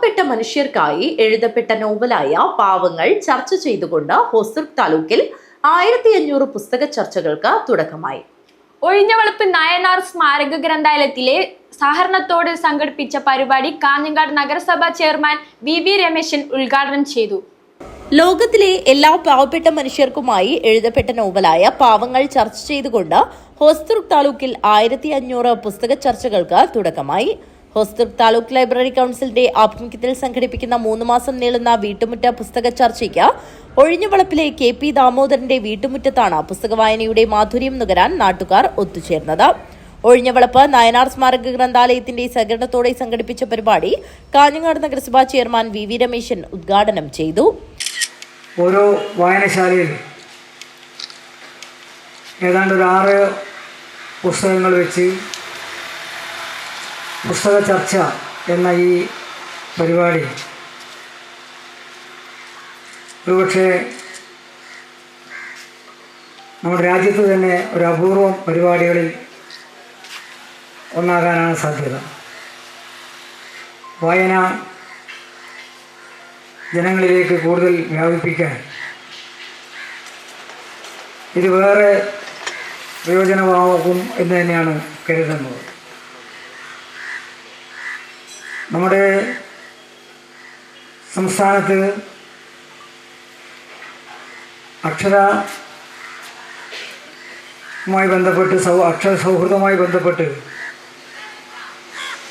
പാവപ്പെട്ട മനുഷ്യർക്കായി എഴുതപ്പെട്ട നോവലായ പാവങ്ങൾ ചർച്ച ചെയ്തുകൊണ്ട് ഹൊസൂർ താലൂക്കിൽ 1500 പുസ്തക ചർച്ചകൾക്ക് തുടക്കമായി. ഒഴിഞ്ഞവളപ്പ് നയനാർ സ്മാരക ഗ്രന്ഥാലയത്തിലെ സഹകരണത്തോട് സംഘടിപ്പിച്ച പരിപാടി കാഞ്ഞങ്ങാട് നഗരസഭാ ചെയർമാൻ വി രമേശൻ ഉദ്ഘാടനം ചെയ്തു. ലോകത്തിലെ എല്ലാ പാവപ്പെട്ട മനുഷ്യർക്കുമായി എഴുതപ്പെട്ട നോവലായ പാവങ്ങൾ ചർച്ച ചെയ്തുകൊണ്ട് ഹൊസൂർ താലൂക്കിൽ 1500 പുസ്തക ചർച്ചകൾക്ക് തുടക്കമായി. ഹൊസൂർ താലൂക്ക് ലൈബ്രറി കൌൺസിലിന്റെ ആഭിമുഖ്യത്തിൽ സംഘടിപ്പിക്കുന്ന 3 മാസം നീളുന്ന വീട്ടുമുറ്റ പുസ്തക ചർച്ചയ്ക്ക് ഒഴിഞ്ഞവളപ്പിലെ KP ദാമോദരന്റെ വീട്ടുമുറ്റത്താണ് പുസ്തക വായനയുടെ മാധുര്യം നുകരാൻ നാട്ടുകാർ ഒത്തുചേർന്നത്. ഒഴിഞ്ഞവളപ്പ് നയനാർ സ്മാരക ഗ്രന്ഥാലയത്തിന്റെ സഹകരണത്തോടെ സംഘടിപ്പിച്ച പരിപാടി കാഞ്ഞങ്ങാട് നഗരസഭാ ചെയർമാൻ വി രമേശൻ ഉദ്ഘാടനം ചെയ്തു. ഓരോ വായനശാലയിൽ ഏതാണ്ട് ഒരു 6 പുസ്തകങ്ങൾ വെച്ച് പുസ്തക ചർച്ച എന്ന ഈ പരിപാടി ഒരുപക്ഷെ നമ്മുടെ രാജ്യത്ത് തന്നെ ഒരു അപൂർവം പരിപാടികളിൽ ഒന്നാകാനാണ് സാധ്യത. വായന ജനങ്ങളിലേക്ക് കൂടുതൽ വ്യാപിപ്പിക്കാൻ ഇത് വേറെ പ്രയോജനമാകും എന്ന് തന്നെയാണ് കരുതുന്നത്. നമ്മുടെ സംസ്ഥാനത്ത് അക്ഷരവുമായി ബന്ധപ്പെട്ട് അക്ഷര സൗഹൃദവുമായി ബന്ധപ്പെട്ട്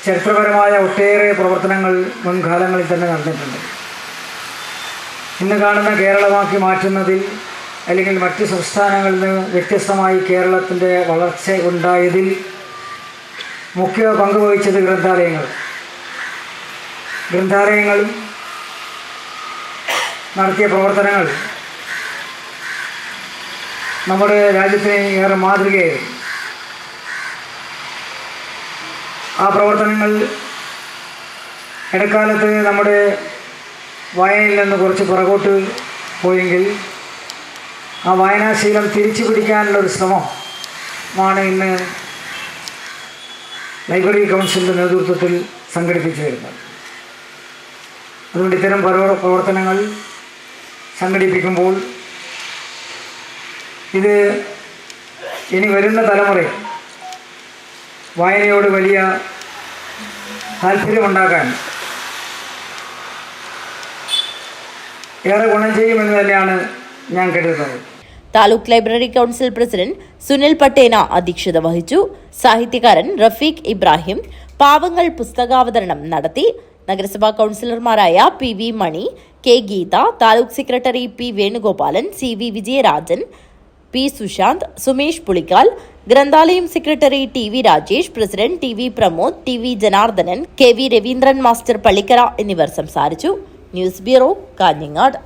ചരിത്രപരമായ ഒട്ടേറെ പ്രവർത്തനങ്ങൾ മുൻകാലങ്ങളിൽ തന്നെ നടന്നിട്ടുണ്ട്. ഇന്ന് കാണുന്ന കേരളമാക്കി മാറ്റുന്നതിൽ അല്ലെങ്കിൽ മറ്റ് സംസ്ഥാനങ്ങളിൽ നിന്ന് വ്യത്യസ്തമായി കേരളത്തിൻ്റെ വളർച്ച ഉണ്ടായതിൽ മുഖ്യ പങ്ക് വഹിച്ചത് ഗ്രന്ഥാലയങ്ങൾ നടത്തിയ പ്രവർത്തനങ്ങൾ നമ്മുടെ രാജ്യത്തിന് ഏറെ മാതൃകയായി. ആ പ്രവർത്തനങ്ങൾ ഇടക്കാലത്ത് നമ്മുടെ വായനയിൽ നിന്ന് കുറച്ച് പുറകോട്ട് പോയെങ്കിൽ ആ വായനാശീലം തിരിച്ചു പിടിക്കാനുള്ളൊരു ശ്രമമാണ് ഇന്ന് ലൈബ്രറി കൗൺസിലിൻ്റെ നേതൃത്വത്തിൽ സംഘടിപ്പിച്ചു വരുന്നത്. അതുകൊണ്ട് ഇത്തരം പ്രവർത്തനങ്ങൾ സംഘടിപ്പിക്കുമ്പോൾ ഇത് ഇനി വരുന്ന തലമുറ വായനയോട് വലിയ താല്പര്യമുണ്ടാക്കാൻ ഏറെ ഗുണം ചെയ്യുമെന്ന് തന്നെയാണ് ഞാൻ കരുതുന്നത്. Taluk library council president Sunil Pattena അധ്യക്ഷത വഹിച്ചു. സാഹിത്യകാരൻ റഫീഖ് ഇബ്രാഹിം പാവങ്ങൾ പുസ്തകാവതരണം നടത്തി. നഗരസഭാ കൌൺസിലർമാരായ PV Mani, K Geetha, taluk secretary P Venugopalan, CV Vijayarajan, P Sushanth, Sumesh Pulikkal, ഗ്രന്ഥാലയം secretary TV Rajesh, president TV Pramod, TV Janardhanan, KV Raveendran master Pallikkara എന്നിവർ സംസാരിച്ചു. News bureau, Kanhangad.